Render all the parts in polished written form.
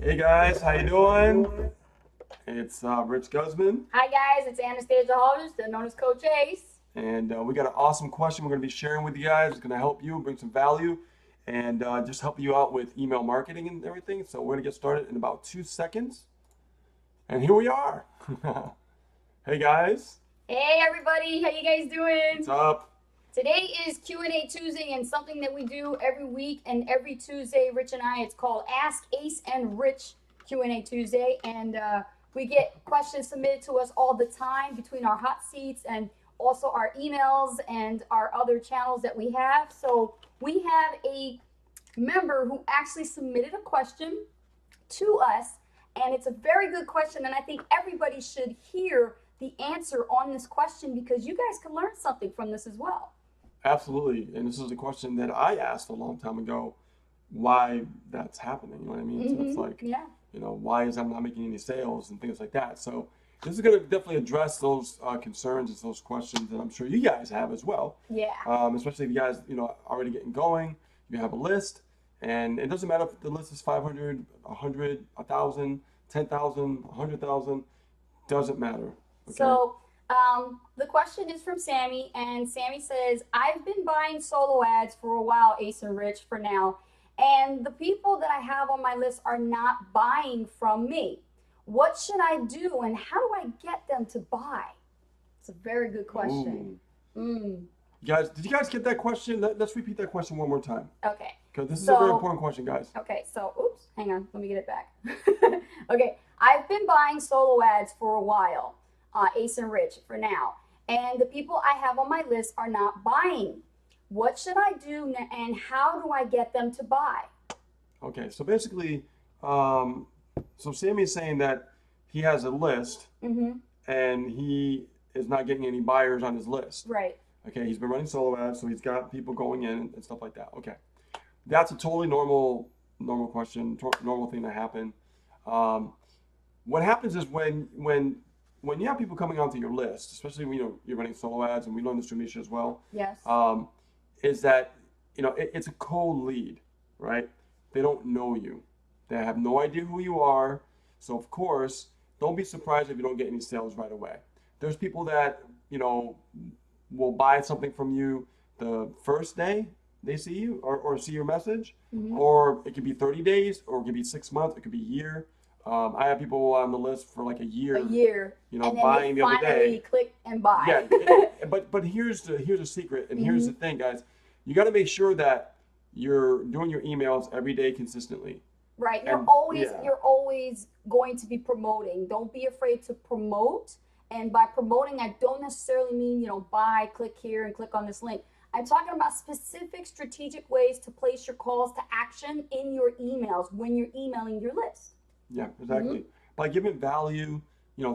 Hey guys, how you doing? It's Rich Guzman, Hi guys, it's Anastasia Holders, known as Coach Ace. and we got an awesome question we're going to be sharing with you guys. It's going to help you bring some value and just help you out with email marketing and everything. So we're going to get started in about 2 seconds, and here we are. Hey guys, Hey everybody, how you guys doing? what's up? Today is Q&A Tuesday, and something that we do every week and every Tuesday, Rich and I, it's called Ask Ace and Rich Q&A Tuesday, and we get questions submitted to us all the time between our hot seats and also our emails and our other channels that we have. So we have a member who actually submitted a question to us, and it's a very good question, and I think everybody should hear the answer on this question because you guys can learn something from this as well. Absolutely. And this is a question that I asked a long time ago, why that's happening. You know what I mean? So it's like, Yeah. why is I'm not making any sales and things like that. So this is going to definitely address those concerns and those questions that I'm sure you guys have as well. Yeah. Especially if you guys, already getting going, you have a list, and it doesn't matter if the list is 500, 100, 1,000, 10,000, 100,000, doesn't matter. Okay? So the question is from Sammy, and Sammy says, I've been buying solo ads for a while, Ace and Rich, for now, and the people that I have on my list are not buying from me. What should I do, and how do I get them to buy? It's a very good question. You guys, did you guys get that question? Let's repeat that question one more time. Okay. Because this is a very important question, guys. Okay, so, oops, hang on, let me get it back. Okay, I've been buying solo ads for a while, Ace and Rich, for now, and the people I have on my list are not buying. What should I do, and how do I get them to buy? Okay, so basically, so Sammy is saying that he has a list and he is not getting any buyers on his list. Right. Okay, he's been running solo ads, so he's got people going in and stuff like that. Okay, that's a totally normal question, normal thing to happen. What happens is when you have people coming onto your list, especially when you're running solo ads, and we learned this from Misha as well. Yes. Is that it's a cold lead, right? They don't know you, they have no idea who you are. So of course, don't be surprised if you don't get any sales right away. There's people that will buy something from you the first day they see you or see your message, or it could be 30 days, or it could be 6 months, it could be a year. I have people on the list for like a year. A year. And then buying the other day. Click and buy. Yeah, but here's a secret, and here's the thing, guys. You got to make sure that you're doing your emails every day consistently. Right. And- You're always going to be promoting. Don't be afraid to promote. And by promoting, I don't necessarily mean, buy, click here and click on this link. I'm talking about specific strategic ways to place your calls to action in your emails when you're emailing your list. Yeah, exactly. By giving value,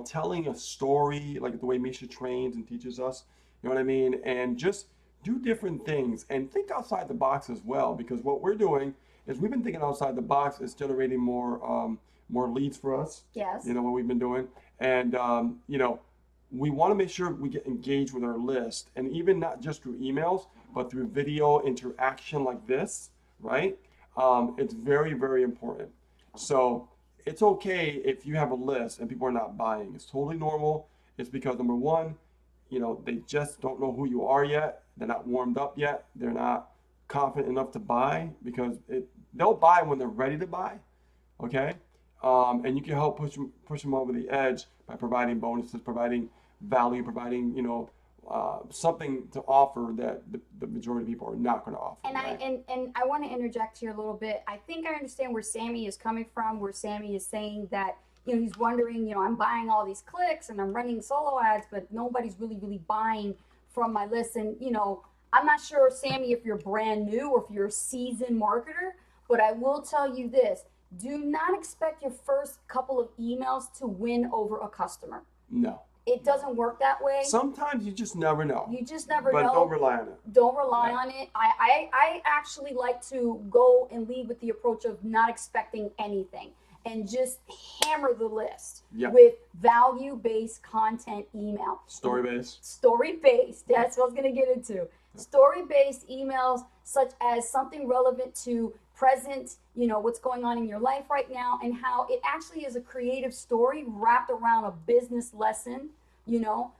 telling a story like the way Misha trains and teaches us, you know what I mean? And just do different things and think outside the box as well, because what we're doing is we've been thinking outside the box. It's generating more leads for us. Yes. What we've been doing. And, we want to make sure we get engaged with our list, and even not just through emails, but through video interaction like this, right? It's very, very important. So it's okay if you have a list and people are not buying. It's totally normal. It's because number one, they just don't know who you are yet. They're not warmed up yet. They're not confident enough to buy, because they'll buy when they're ready to buy. Okay. And you can help push them over the edge by providing bonuses, providing value, providing something to offer that the majority of people are not going to offer. And right? I want to interject here a little bit. I think I understand where Sammy is coming from, where Sammy is saying that he's wondering, I'm buying all these clicks and I'm running solo ads, but nobody's really buying from my list. And I'm not sure, Sammy, if you're brand new or if you're a seasoned marketer, but I will tell you this. Do not expect your first couple of emails to win over a customer. No. It doesn't work that way. Sometimes you just never know. You just never But know. don't rely on it. Don't rely on it. I actually like to go and lead with the approach of not expecting anything and just hammer the list with value-based content email. Story-based. Story-based. That's what I was going to get into. Story-based emails such as something relevant to present, what's going on in your life right now, and how it actually is a creative story wrapped around a business lesson.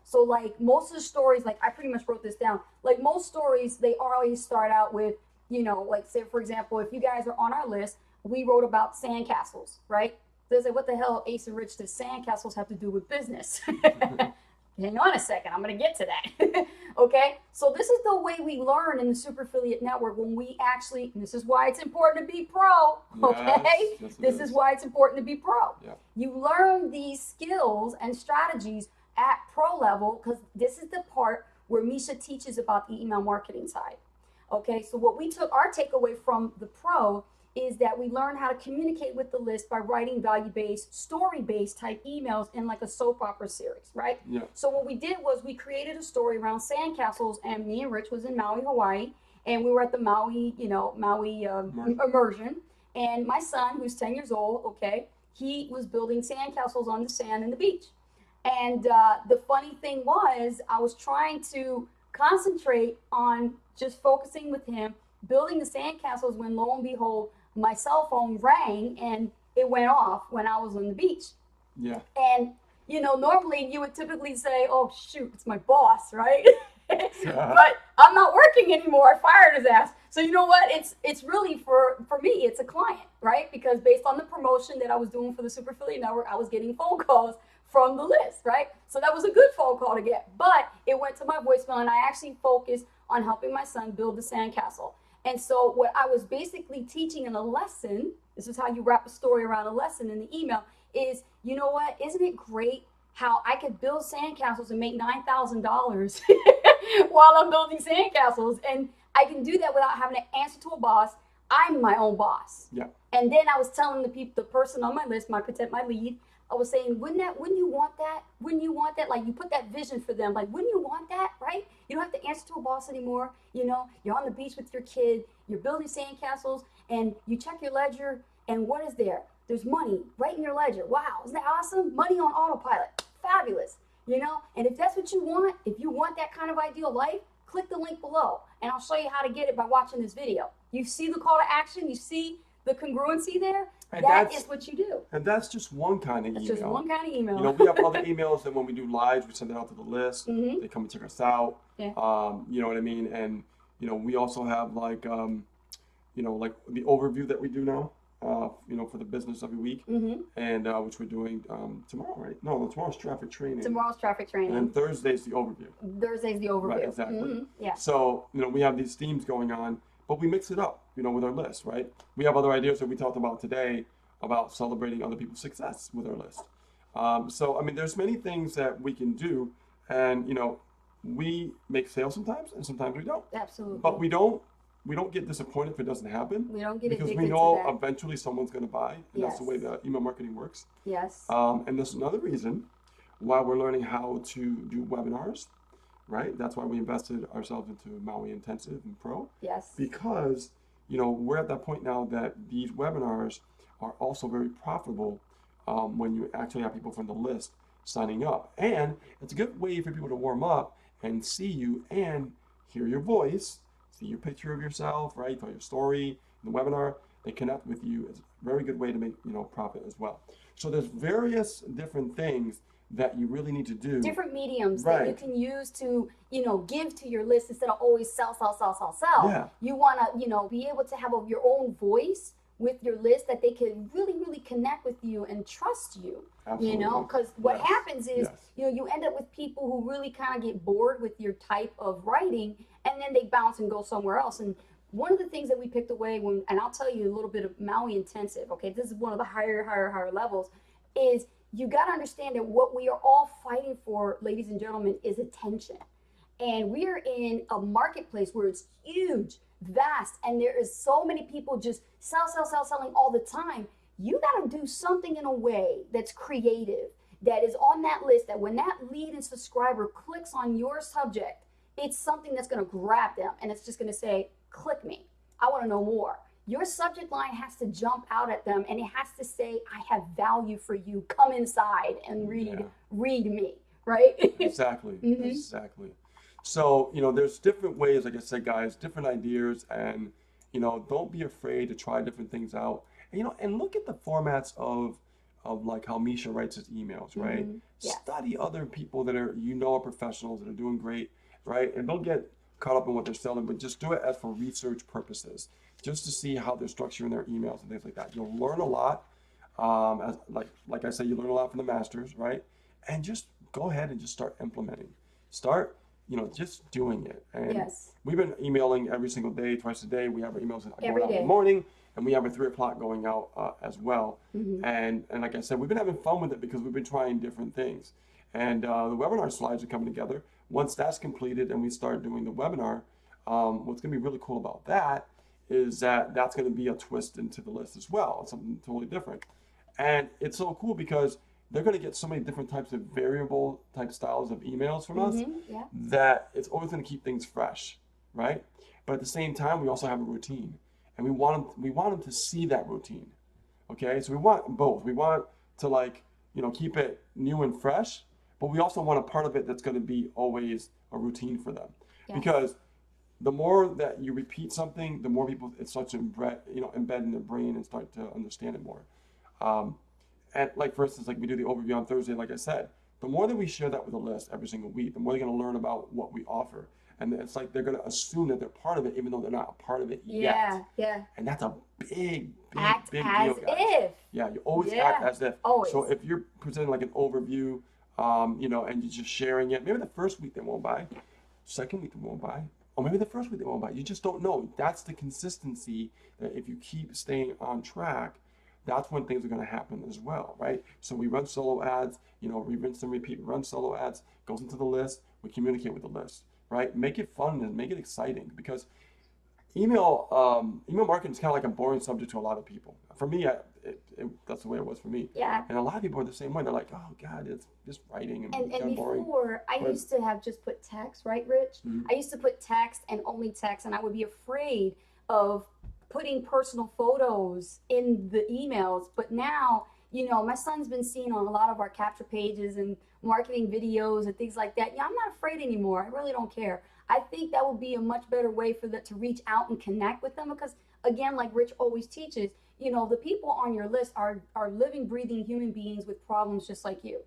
So like most of the stories, like I pretty much wrote this down, like most stories, they always start out with, like say for example, if you guys are on our list, we wrote about sandcastles, right? They say, what the hell, Ace and Rich, does sandcastles have to do with business? Hang on a second, I'm going to get to that. Okay, so this is the way we learn in the Super Affiliate Network when we actually, and this is why it's important to be pro, okay? Yes, This is why it's important to be pro. Yeah. You learn these skills and strategies at pro level, because this is the part where Misha teaches about the email marketing side. Okay, so what we took, our takeaway from the pro is that we learn how to communicate with the list by writing value-based, story-based type emails in like a soap opera series, right? Yeah. So what we did was we created a story around sandcastles, and me and Rich was in Maui, Hawaii, and we were at the Maui immersion, and my son, who's 10 years old, okay, he was building sandcastles on the sand and the beach. And the funny thing was, I was trying to concentrate on just focusing with him, building the sandcastles, when lo and behold, my cell phone rang and it went off when I was on the beach. Yeah. And, normally you would typically say, oh, shoot, it's my boss, right? But I'm not working anymore. I fired his ass. So you know what? It's really for me, it's a client, right? Because based on the promotion that I was doing for the Super Affiliate Network, I was getting phone calls from the list, right? So that was a good phone call to get. But it went to my voicemail, and I actually focused on helping my son build the sandcastle. And so what I was basically teaching in a lesson, this is how you wrap a story around a lesson in the email, is, you know what? Isn't it great how I could build sandcastles and make $9,000 while I'm building sandcastles? And I can do that without having to answer to a boss. I'm my own boss. Yeah. And then I was telling the person on my list, my lead, I was saying, wouldn't you want that? Wouldn't you want that? Like, you put that vision for them. Like, wouldn't you want that, right? You don't have to answer to a boss anymore. You're on the beach with your kid. You're building sandcastles, and you check your ledger, and what is there? There's money right in your ledger. Wow, isn't that awesome? Money on autopilot. Fabulous. And if that's what you want, if you want that kind of ideal life, click the link below, and I'll show you how to get it by watching this video. You see the call to action? You see the congruency there? And that is what you do. And that's just one kind of email. That's just one kind of email. We have other emails that when we do lives, we send it out to the list. Mm-hmm. They come and check us out. Yeah. You know what I mean? And, we also have like the overview that we do now, for the business every week. Mm-hmm. And which we're doing tomorrow, right? No, tomorrow's traffic training. Tomorrow's traffic training. And Thursday's the overview. Thursday's the overview. Right, exactly. Mm-hmm. Yeah. So, we have these themes going on, but we mix it up, with our list, right? We have other ideas that we talked about today about celebrating other people's success with our list. There's many things that we can do, and, we make sales sometimes, and sometimes we don't. Absolutely. But we don't get disappointed if it doesn't happen. We don't get because addicted we know to that. eventually someone's going to buy, and that's the way that email marketing works. Yes. And there's another reason why we're learning how to do webinars, right? That's why we invested ourselves into Maui Intensive and Pro. Yes. Because, we're at that point now that these webinars are also very profitable when you actually have people from the list signing up. And it's a good way for people to warm up and see you and hear your voice, see your picture of yourself, right? Tell your story in the webinar. They connect with you. It's a very good way to make, profit as well. So there's various different things that you really need to do. Different mediums Right. that you can use to, give to your list instead of always sell. Yeah. You want to, be able to have your own voice with your list, that they can really, really connect with you and trust you. Absolutely. Because what Yes. happens is, Yes. you end up with people who really kind of get bored with your type of writing, and then they bounce and go somewhere else. And one of the things that we picked away and I'll tell you a little bit of Maui Intensive, okay, this is one of the higher levels, is you got to understand that what we are all fighting for, ladies and gentlemen, is attention. And we are in a marketplace where it's huge, vast, and there is so many people just selling all the time. You got to do something in a way that's creative, that is on that list, that when that lead and subscriber clicks on your subject, it's something that's going to grab them, and it's just going to say, click me. I want to know more. Your subject line has to jump out at them, and it has to say, I have value for you. Come inside and read me, right? Exactly. Mhm. Exactly. So, there's different ways, like I said, guys, different ideas, and, You know, don't be afraid to try different things out. And, you know, and look at the formats of like how Misha writes his emails, right? Yeah. Study other people that are, you know, are professionals that are doing great, right? And don't get caught up in what they're selling, but just do it as for research purposes, just to see how they're structuring their emails and things like that. You'll learn a lot. As like I said, you learn a lot from the masters, right? And just go ahead and just start implementing. Start, you know, just doing it. And Yes. we've been emailing every single day, twice a day. We have our emails Every going out in day. the morning, and we have a 3 o'clock going out as well. Mm-hmm. And like I said, we've been having fun with it because we've been trying different things. And the webinar slides are coming together. Once that's completed and we start doing the webinar, what's going to be really cool about that is that that's going to be a twist into the list as well. It's something totally different. And it's so cool because they're going to get so many different types of variable type styles of emails from us Yeah. that it's always going to keep things fresh, right? But at the same time, we also have a routine, and we want them to see that routine. Okay, so we want both. We want to, like, you know, keep it new and fresh, but we also want a part of it that's going to be always a routine for them. Yes. Because the more that you repeat something, the more people it starts to embed in their brain and start to understand it more. And like, for instance, like we do the overview on Thursday, like I said, the more that we share that with a list every single week, the more they're going to learn about what we offer. And it's like they're going to assume that they're part of it, even though they're not a part of it Yeah. yet. Yeah. And that's a big Act deal, as guys. if. Yeah, you always Yeah. act as if. Always. So if you're presenting like an overview, you know, and you're just sharing it, maybe the first week they won't buy, second week they won't buy, or maybe the first week they won't buy. You just don't know. That's the consistency that if you keep staying on track, that's when things are going to happen as well, right? So we run solo ads, you know, we rinse and repeat. We run solo ads, goes into the list, we communicate with the list, right? Make it fun and make it exciting, because email marketing is kind of like a boring subject to a lot of people. For me, that's the way it was for me. Yeah. And a lot of people are the same way. They're like, oh God, it's just writing and And kind of boring. before, I But- used to have just put text, right, Rich? Mhm. I used to put text and only text, and I would be afraid of putting personal photos in the emails. But now, you know, my son's been seen on a lot of our capture pages and marketing videos and things like that. Yeah, I'm not afraid anymore. I really don't care. I think that would be a much better way for them to reach out and connect with them, because, again, like Rich always teaches, you know, the people on your list are living, breathing human beings with problems just like you.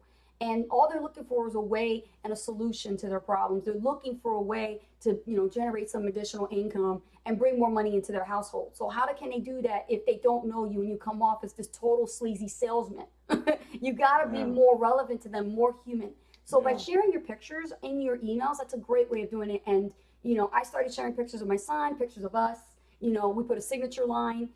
And all they're looking for is a way and a solution to their problems. They're looking for a way to, you know, generate some additional income and bring more money into their household. So how can they do that if they don't know you and you come off as this total sleazy salesman? You got to be Yeah. more relevant to them, more human. So by Yeah. sharing your pictures in your emails, that's a great way of doing it. And, you know, I started sharing pictures of my son, pictures of us. You know, we put a signature line.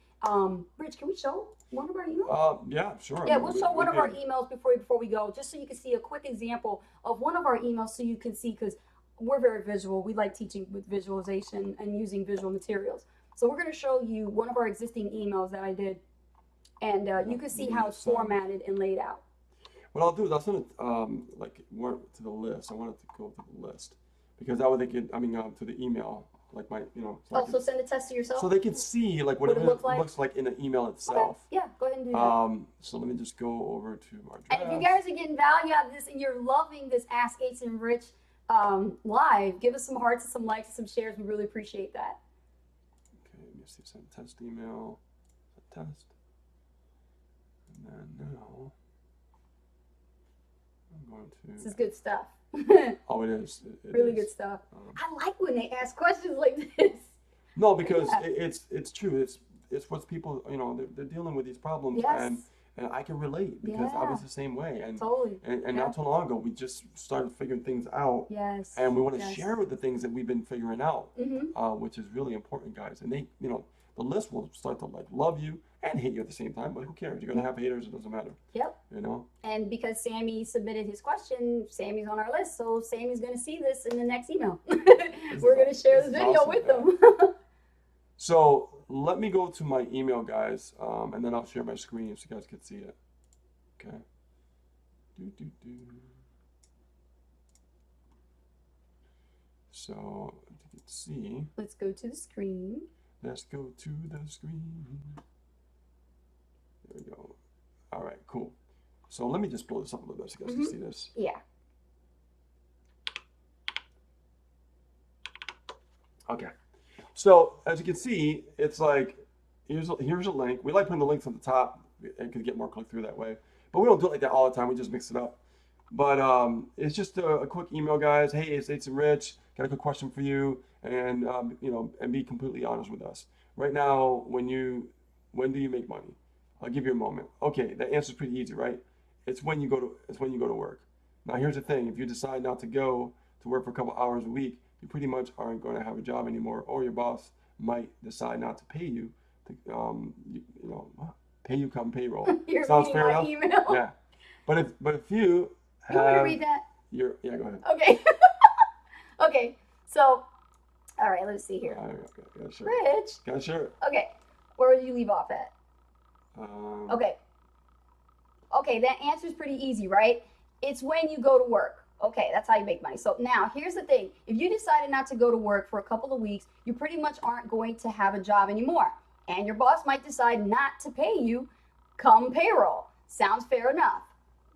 Rich, can we show one of our emails? Yeah, sure. Yeah, I mean, we'll show one of our can- emails before we go, just so you can see a quick example of one of our emails, so you can see, because we're very visual. We like teaching with visualization and using visual materials. So we're going to show you one of our existing emails that I did, and you can see how it's formatted and laid out. What I'll do is I'll send it like to the list. I want it to go to the list, because that way they can, to the email, like my, you know, so, I Also, can- send a test to yourself. so they can see like What it whatever looks like? looks like in the email Okay, itself. yeah, go ahead and do that. So let me just go over to our And if you draft. guys are getting value out of this and you're loving this Ask Ace and Rich live, give us some hearts and some likes and some shares. We really appreciate that. Okay, let me see, send test email, test, and then now I'm going This to. is good stuff. Oh, it is. It Really is. good stuff. Um, I like when they ask questions like this. No, because Yeah. it's true. It's what people, you know, they're dealing with these problems, Yes, and I can relate, because I Yeah. was the same way, and totally. and Yeah. not too long ago we just started figuring things out, Yes. and we want to yes. share the things that we've been figuring out, Mm-hmm. which is really important, guys. And they, you know, the list will start to like love you and hate you at the same time, but who cares? You're gonna have haters. It doesn't matter. Yep. You know. And because Sammy submitted his question, Sammy's on our list, so Sammy's going to see this in the next email. We're going to share this is video awesome, with man. them. So let me go to my email, guys, and then I'll share my screen so you guys can see it. Okay. Do. So if you can see, Let's go to the screen. let's go to the screen. There we go. All right, cool. So let me just blow this up a little bit so you guys can see this. Yeah. Okay. So as you can see, it's like here's a link. We like putting the links at the top and could get more click through that way. But we don't do it like that all the time. We just mix it up. But it's just a quick email, guys. Hey, it's and Rich. Got a quick question for you, and and be completely honest with us. Right now, when do you make money? I'll give you a moment. Okay, that answer's pretty easy, right? It's when you go to work. Now, here's the thing: if you decide not to go to work for a couple hours a week, you pretty much aren't going to have a job anymore, or your boss might decide not to pay you to pay you come payroll. You're Sounds reading fair my enough? email. Yeah. But if you You want me to have read that? yeah, go ahead. Okay. Okay. So, all right. Let's see here. Yeah, sure. Rich. Yeah, sure. Okay. Where would you leave off at? Um, Okay. Okay. That answer's pretty easy, right? It's when you go to work. Okay, that's how you make money. So now here's the thing. If you decided not to go to work for a couple of weeks, you pretty much aren't going to have a job anymore. And your boss might decide not to pay you come payroll. Sounds fair enough.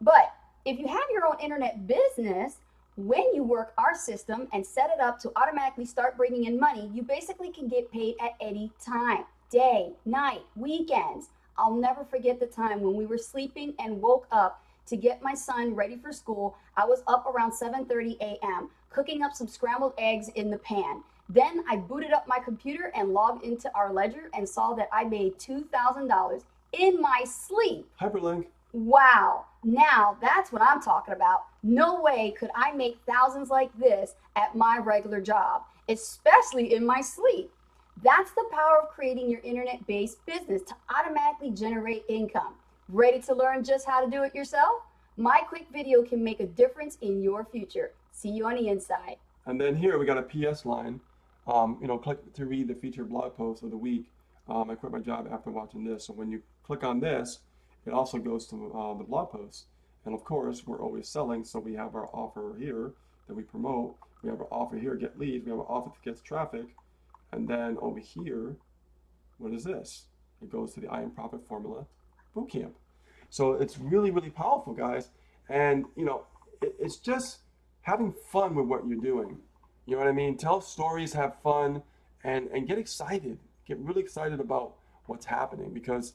But if you have your own internet business, when you work our system and set it up to automatically start bringing in money, you basically can get paid at any time, day, night, weekends. I'll never forget the time when we were sleeping and woke up to get my son ready for school. I was up around 7:30 a.m. cooking up some scrambled eggs in the pan. Then I booted up my computer and logged into our ledger and saw that I made $2,000 in my sleep. Hyperlink. Wow. Now that's what I'm talking about. No way could I make thousands like this at my regular job, especially in my sleep. That's the power of creating your internet-based business to automatically generate income. Ready to learn just how to do it yourself? My quick video can make a difference in your future. See you on the inside. And then here we got a PS line. Click to read the featured blog post of the week. I quit my job after watching this. So when you click on this, it also goes to the blog post. And of course, we're always selling. So we have our offer here that we promote. We have our offer here, get leads. We have our offer that gets traffic. And then over here, what is this? It goes to the I Am Profit Formula Bootcamp. So it's really, really powerful, guys. And, it's just having fun with what you're doing. You know what I mean? Tell stories, have fun, and get excited. Get really excited about what's happening, because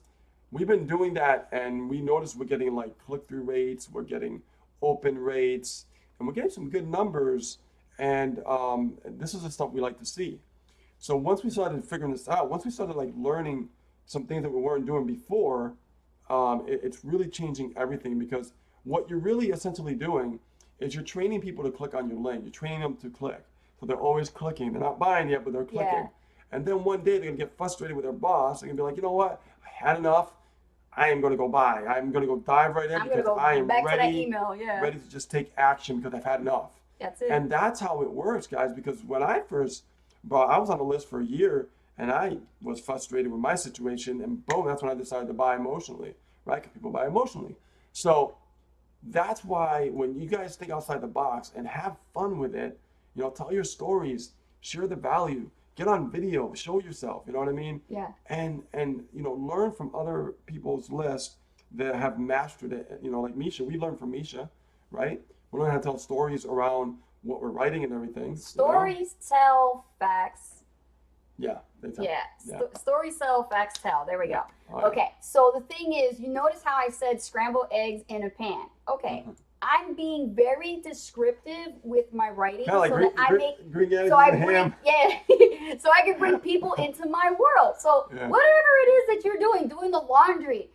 we've been doing that and we notice we're getting like click-through rates, we're getting open rates, and we're getting some good numbers. And this is the stuff we like to see. So once we started figuring this out, once we started like learning some things that we weren't doing before, it's really changing everything, because what you're really essentially doing is you're training people to click on your link. You're training them to click. So they're always clicking. They're not buying yet, but they're clicking. Yeah. And then one day they're going to get frustrated with their boss. They're going to be like, you know what? I had enough. I am going to go buy. I'm going to go dive right in I'm going to because go I am back to that ready, email. Yeah. ready to just take action because I've had enough. That's it. And that's how it works, guys, because when I first bought, I was on the list for a year and I was frustrated with my situation, and boom, that's when I decided to buy emotionally, right? Because people buy emotionally. So that's why when you guys think outside the box and have fun with it, tell your stories, share the value, get on video, show yourself, you know what I mean? Yeah. And learn from other people's lists that have mastered it. Like Misha, we learned from Misha, right? We learn how to tell stories around what we're writing and everything. Stories tell, facts. Yeah, they tell. Yeah. Yeah. Stories tell, facts tell. There we go. All right. Okay. So the thing is, you notice how I said scrambled eggs in a pan. Okay. Mhm. I'm being very descriptive with my writing, Kind of like so green, that I green, make green eggs so I and bring ham. so I can bring people into my world. So Yeah. whatever it is that you're doing the laundry,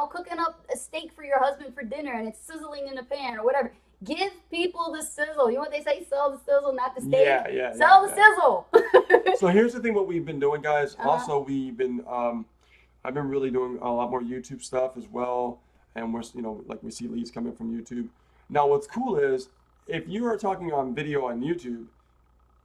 cooking up a steak for your husband for dinner and it's sizzling in a pan or whatever. Give people the sizzle. You know what they say? Sell the sizzle, not the steak. Yeah. Sell the sizzle. So here's the thing: what we've been doing, guys. Uh-huh. Also, I've been really doing a lot more YouTube stuff as well, and we're, we see leads coming from YouTube. Now, what's cool is if you are talking on video on YouTube,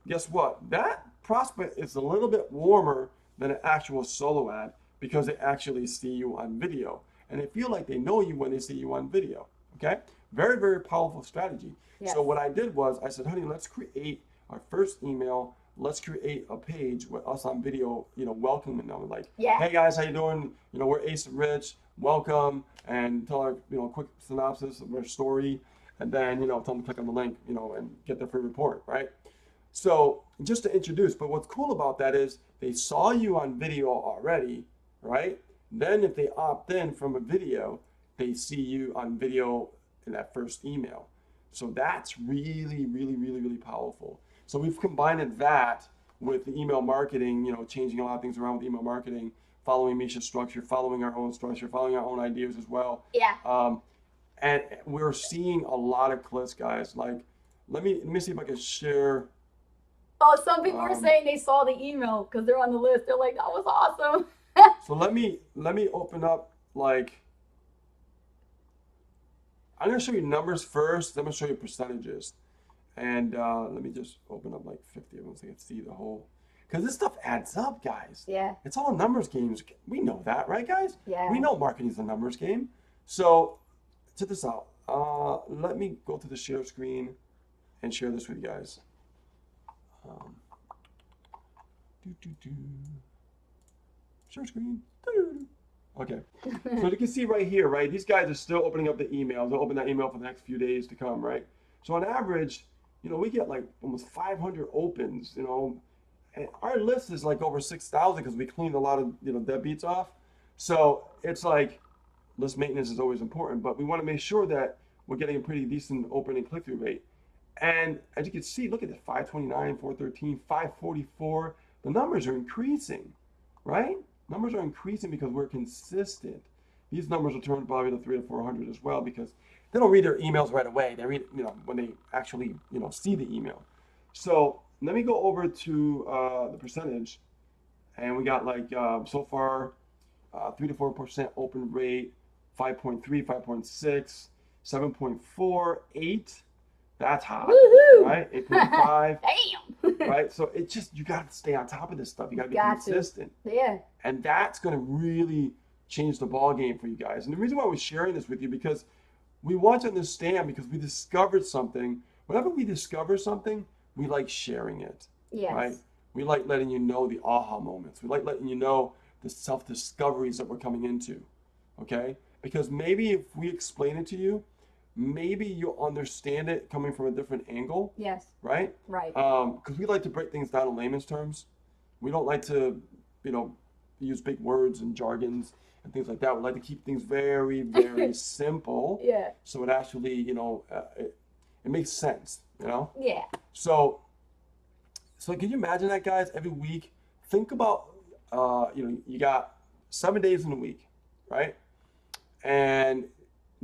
guess what? That prospect is a little bit warmer than an actual solo ad because they actually see you on video, and they feel like they know you when they see you on video. Okay, very, very powerful strategy. Yes. So what I did was I said, honey, let's create our first email. Let's create a page with us on video, welcoming them. Like, Yeah. hey guys, how you doing? We're Ace and Rich. Welcome, and tell our, quick synopsis of our story, and then, tell them to click on the link, and get their free report, right? So just to introduce, but what's cool about that is they saw you on video already, right? Then if they opt in from a video, they see you on video in that first email. So that's really, really, really, really powerful. So we've combined that with the email marketing, changing a lot of things around with email marketing, following Misha's structure, following our own structure, following our own ideas as well. Yeah. And we're seeing a lot of clicks, guys. Like, let me see if I can share. Oh, some people are saying they saw the email because they're on the list. They're like, that was awesome. So let me open up, like, I'm gonna show you numbers first, then I'm gonna show you percentages. And let me just open up like 50 of them so I can see the whole, because this stuff adds up, guys. Yeah. It's all numbers games. We know that, right, guys? Yeah. We know marketing's a numbers game. So check this out. Let me go to the share screen and share this with you guys. Share screen. Okay. So you can see right here, right? These guys are still opening up the emails. They'll open that email for the next few days to come, right? So on average, we get like almost 500 opens, and our list is like over 6,000 because we cleaned a lot of, deadbeats off. So it's like list maintenance is always important, but we want to make sure that we're getting a pretty decent open and click-through rate. And as you can see, look at this, 529, 413, 544. The numbers are increasing, right? Numbers are increasing because we're consistent. These numbers will turn probably to 300 to 400 as well because they don't read their emails right away. They read, when they actually, see the email. So let me go over to the percentage, and we got like so far 3 to 4% open rate, 5.3, 5.6, 7.4, 8. That's hot, Woohoo! right? 8.5. Damn. Right? So it's just, you got to stay on top of this stuff. You got to be consistent. Yeah. And that's going to really change the ball game for you guys. And the reason why we're sharing this with you, because we want to understand, because we discovered something. Whenever we discover something, we like sharing it. Yes. Right? We like letting you know the aha moments. We like letting you know the self-discoveries that we're coming into. Okay? Because maybe if we explain it to you, maybe you'll understand it coming from a different angle. Yes. Right? Right. Because we like to break things down in layman's terms. We don't like to, use big words and jargons and things like that. We like to keep things very, very simple. Yeah. So it actually, it makes sense, Yeah. So can you imagine that, guys? Every week, think about, you got 7 days in a week, right? And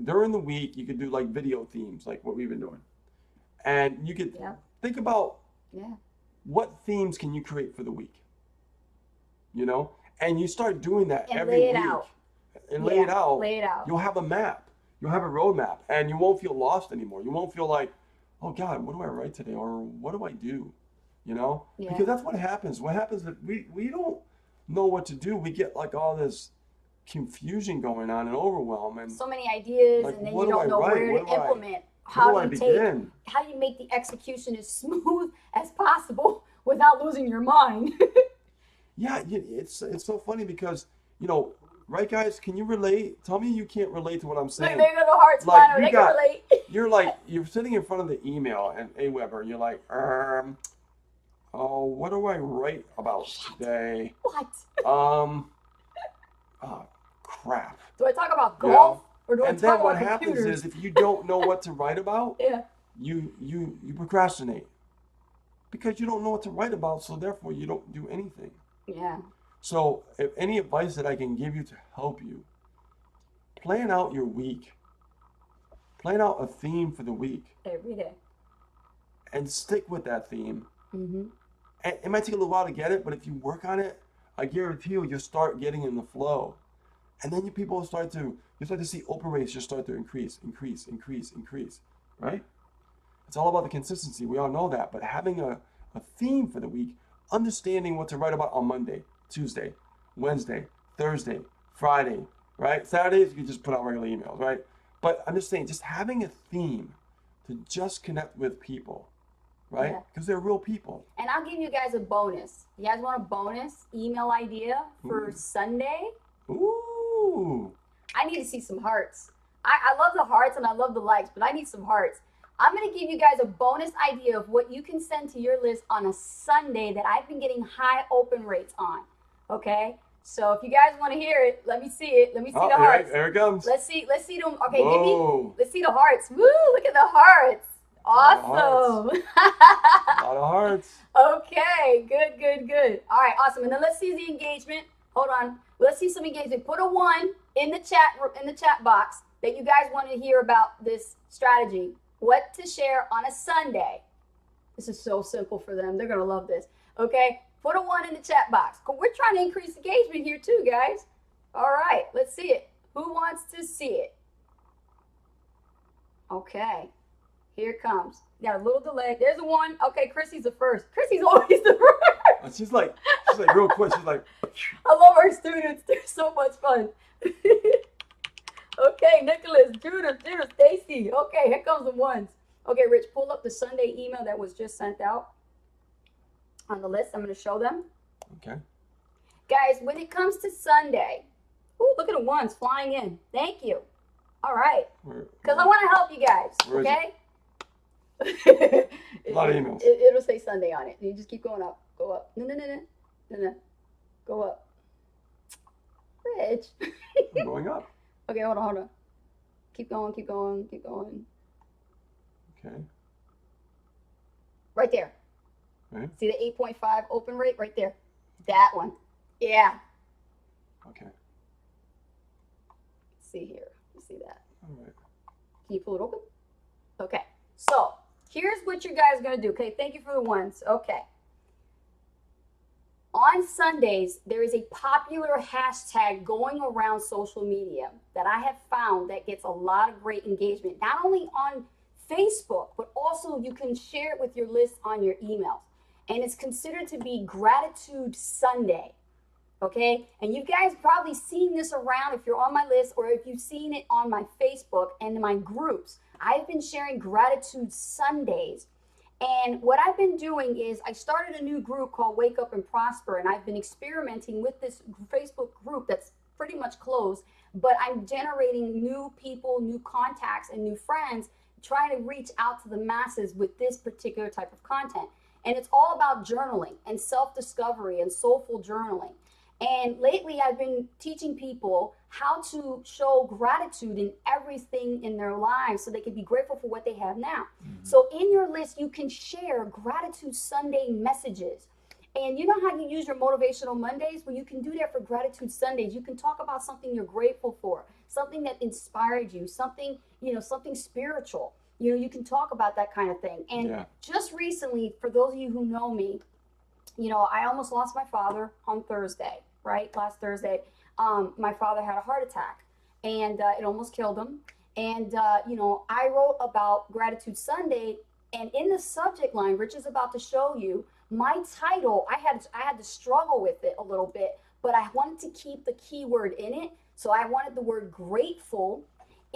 during the week, you could do like video themes, like what we've been doing. And you could think about what themes can you create for the week, And you start doing that And every lay it week. out. And lay it out. Lay it out. You'll have a map. You'll have a roadmap. And you won't feel lost anymore. You won't feel like, oh God, what do I write today? Or what do I do? Yeah. Because that's what happens. What happens if we don't know what to do, we get like all this confusion going on and overwhelm. And so many ideas, like, and then what you do don't I know write? where What to do I- implement. How do I begin? How do you make the execution as smooth as possible without losing your mind? Yeah, it's so funny because, right, guys, can you relate? Tell me you can't relate to what I'm saying. They go to hearts, Like, fine, you they got- can relate. You're sitting in front of the email and Aweber, and you're like, oh, what do I write about today? What? Oh, crap. Do I talk about golf or do I And talk then what about happens computers? is if you don't know what to write about, Yeah. you procrastinate because you don't know what to write about, so therefore you don't do anything. Yeah. So if any advice that I can give you to help you, plan out your week. Plan out a theme for the week Every day. and stick with that theme. Mm-hmm. And it might take a little while to get it, but if you work on it, I guarantee you'll start getting in the flow. And then you start to see open rates just start to increase, right? It's all about the consistency. We all know that. But having a theme for the week, understanding what to write about on Monday, Tuesday, Wednesday, Thursday, Friday, right? Saturdays, you can just put out regular emails, right? But I'm just saying, just having a theme to just connect with people, right? Yeah. Because they're real people. And I'll give you guys a bonus. You guys want a bonus email idea for Sunday? Ooh. I need to see some hearts. I love the hearts and I love the likes, but I need some hearts. I'm going to give you guys a bonus idea of what you can send to your list on a Sunday that I've been getting high open rates on. Okay? So if you guys want to hear it, let me see it. Let me see the hearts. There it comes. Let's see them. Okay, Whoa. let's see the hearts. Woo, look at the hearts. Awesome. A lot of hearts. Okay, good. All right, awesome. And then let's see the engagement. Hold on. Let's see some engagement. Put a 1 in the chat box that you guys want to hear about this strategy. What to share on a Sunday. This is so simple for them. They're going to love this. Okay, put a 1 in the chat box. We're trying to increase engagement here too, guys. All right, let's see it. Who wants to see it? Okay, here it comes. Got a little delay. There's a 1. Okay, Chrissy's the first. Chrissy's always the first. And she's like real quick. She's like, I love our students. They're so much fun. Okay, Nicholas, Judith, Stacy. Okay, here comes the 1s. Okay, Rich, pull up the Sunday email that was just sent out on the list. I'm going to show them. okay. Guys, when it comes to Sunday, ooh, look at the 1s flying in. Thank you. All right, because I want to help you guys, okay? A lot of emails. It'll say Sunday on it. You just keep going up. Go up. No. Go up. Rich. I'm going up. Okay, hold on. Keep going. Okay. Right there. Right. See the 8.5 open rate right there? That one. Yeah. Okay. Let's see here. You see that? All right. Can you pull it open? Okay. So here's what you guys are going to do. Okay. Thank you for the 1s. Okay. On Sundays, there is a popular hashtag going around social media that I have found that gets a lot of great engagement, not only on Facebook, but also you can share it with your list on your emails. And it's considered to be Gratitude Sunday. Okay? And you guys probably seen this around if you're on my list or if you've seen it on my Facebook and my groups. I've been sharing Gratitude Sundays. And what I've been doing is I started a new group called Wake Up and Prosper, and I've been experimenting with this Facebook group that's pretty much closed, but I'm generating new people, new contacts, and new friends, trying to reach out to the masses with this particular type of content. And it's all about journaling and self-discovery and soulful journaling. And lately I've been teaching people how to show gratitude in everything in their lives so they can be grateful for what they have now. Mm-hmm. So in your list, you can share Gratitude Sunday messages. And you know how you use your Motivational Mondays? Well, you can do that for Gratitude Sundays. You can talk about something you're grateful for, something that inspired you, something, something spiritual. You can talk about that kind of thing. And just recently, for those of you who know me, I almost lost my father on Thursday, right? Last Thursday. My father had a heart attack and it almost killed him. And, I wrote about Gratitude Sunday, and in the subject line, Rich is about to show you my title. I had to struggle with it a little bit, but I wanted to keep the keyword in it. So I wanted the word grateful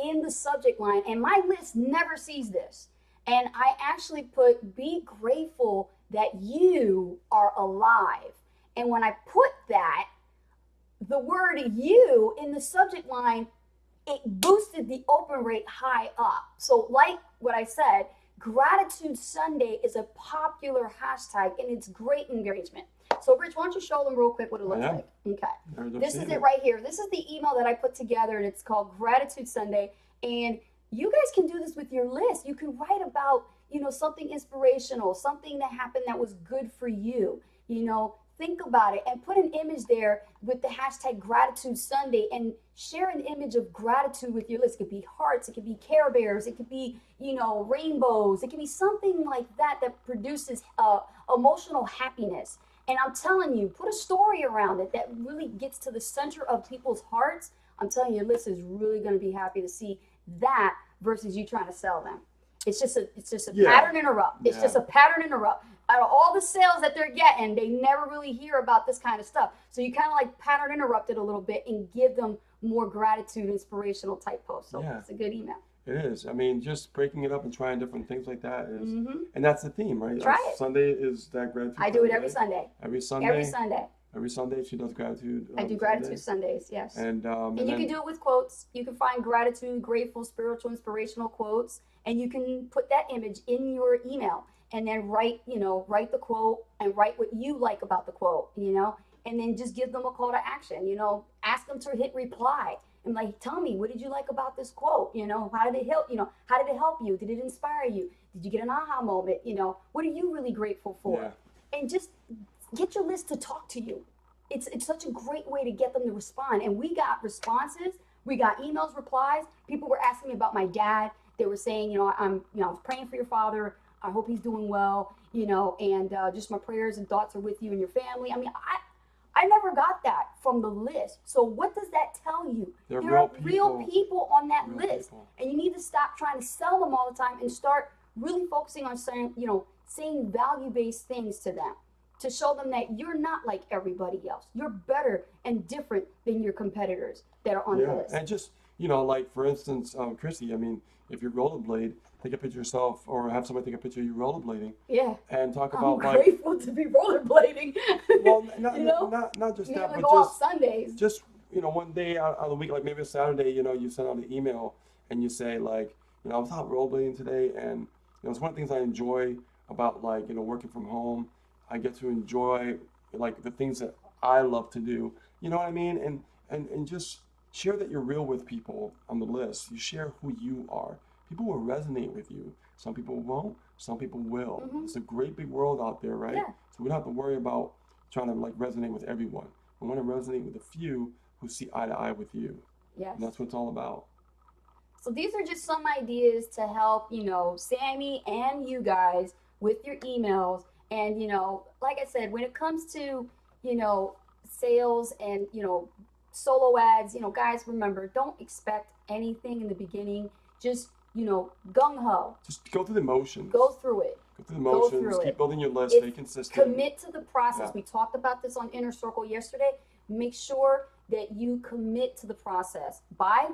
in the subject line, and my list never sees this. And I actually put, be grateful that you are alive. And when I put that, the word you in the subject line, it boosted the open rate high up. So like what I said, Gratitude Sunday is a popular hashtag and it's great engagement. So Rich, why don't you show them real quick what it looks like? Okay. This is it right here. This is the email that I put together, and it's called Gratitude Sunday. And you guys can do this with your list. You can write about, something inspirational, something that happened that was good for you. Think about it and put an image there with the hashtag Gratitude Sunday and share an image of gratitude with your list. It could be hearts, it could be Care Bears, it could be, rainbows. It could be something like that produces emotional happiness. And I'm telling you, put a story around it that really gets to the center of people's hearts. I'm telling you, your list is really going to be happy to see that versus you trying to sell them. It's just a pattern interrupt. It's just a pattern interrupt. Out of all the sales that they're getting, they never really hear about this kind of stuff. So you kind of like pattern interrupt it a little bit and give them more gratitude, inspirational type posts. So it's a good email. It is. I mean, just breaking it up and trying different things like that is, and that's the theme, right? Try it. Sunday is that gratitude. I do it every Sunday. Every Sunday. Every Sunday. every Sunday she does gratitude. I do gratitude Sundays, yes. And And you then, can do it with quotes. You can find gratitude, grateful, spiritual, inspirational quotes, and you can put that image in your email and then write the quote and write what you like about the quote, and then just give them a call to action, ask them to hit reply and like, tell me, what did you like about this quote? How did it help, how did it help you? Did it inspire you? Did you get an aha moment? What are you really grateful for? yeah. And just get your list to talk to you. It's such a great way to get them to respond. And we got responses. We got emails, replies. People were asking me about my dad. They were saying, I was praying for your father. I hope he's doing well, and just my prayers and thoughts are with you and your family. I mean, I never got that from the list. So what does that tell you? They're There are real real people on that Real list. people. And you need to stop trying to sell them all the time and start really focusing on saying value-based things to them, to show them that you're not like everybody else. You're better and different than your competitors that are on the Yeah, list. and just, like for instance, Chrissy, I mean, if you rollerblade, take a picture of yourself or have somebody take a picture of you rollerblading Yeah. and talk I'm about like, grateful to be rollerblading. well, not, You know? not just You that, only but go off Sundays. just, one day out of the week, like maybe a Saturday, you send out an email and you say like, I was out rollerblading today and, it's one of the things I enjoy about like, working from home. I get to enjoy like the things that I love to do. You know what I mean? And just share that you're real with people on the list. You share who you are. People will resonate with you. Some people won't. Some people will. Mhm. It's a great big world out there, right? Yeah. So we don't have to worry about trying to like resonate with everyone. We want to resonate with a few who see eye to eye with you. Yes. And that's what it's all about. So these are just some ideas to help, Sammy and you guys with your emails. And, like I said, when it comes to, sales and, solo ads, guys, remember, don't expect anything in the beginning. Just, gung ho, Just go through the motions. go through it. Go through the motions. through Keep it. building your list. Stay It's consistent. Commit to the process. Yeah. We talked about this on Inner Circle yesterday. Make sure that you commit to the process. Buy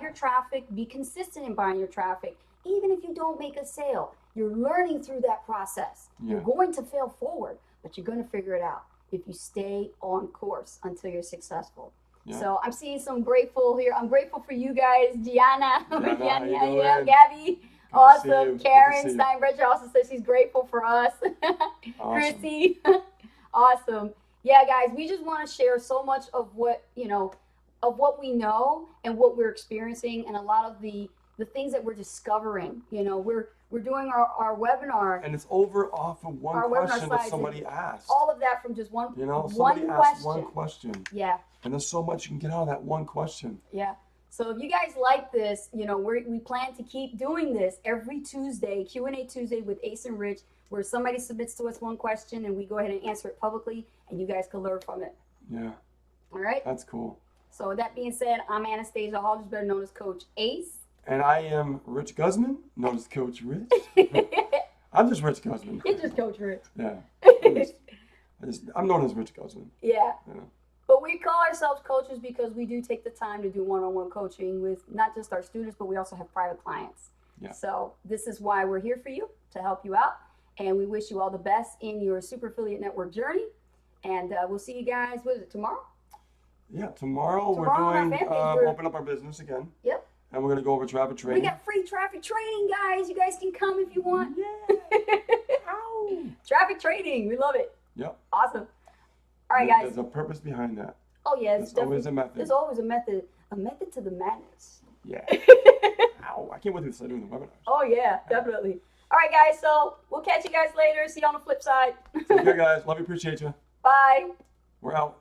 your traffic. Be consistent in buying your traffic. Even if you don't make a sale, you're learning through that process. Yeah. You're going to fail forward, but you're going to figure it out if you stay on course until you're successful. Yeah. So I'm seeing some grateful here. I'm grateful for you guys, Gianna, Gianna, how you doing? Gabby. Good to see you. Awesome. Good to Karen see you. Steinbrecher also says she's grateful for us. Awesome. Chrissy. Awesome. Yeah, guys, we just want to share so much of what, of what we know and what we're experiencing and a lot of the things that we're discovering. We're doing our webinar, And it's over off of one Our webinar question that slides somebody asked. all of that from just one Somebody asked question. one question. Yeah. And there's so much you can get out of that one question. Yeah. So if you guys like this, we plan to keep doing this every Tuesday, Q&A Tuesday with Ace and Rich, where somebody submits to us one question and we go ahead and answer it publicly and you guys can learn from it. Yeah, All right? that's cool. So with that being said, I'm Anastasia Hodges, better known as Coach Ace. And I am Rich Guzman, known as Coach Rich. I'm just Rich Guzman. It's just Coach Rich. Yeah. I'm known as Rich Guzman. Yeah. Yeah. But we call ourselves coaches because we do take the time to do one-on-one coaching with not just our students, but we also have private clients. Yeah. So this is why we're here for you, to help you out. And we wish you all the best in your Super Affiliate Network journey. And we'll see you guys, what is it, tomorrow? Yeah, tomorrow on our we're doing, fan page, we're- open up our business again. Yep. And we're going to go over traffic We training. got free traffic training, guys. You guys can come if you want. Yeah. Ow. Traffic training. We love it. Yep. Awesome. All right, guys. There's a purpose behind that. Oh, yeah. There's always a method. There's always a method to the madness. Yeah. Ow. I can't wait to start doing the webinars. Oh, yeah, definitely. All right, guys. So we'll catch you guys later. See you on the flip side. Take care, guys. Love you. Appreciate you. Bye. We're out.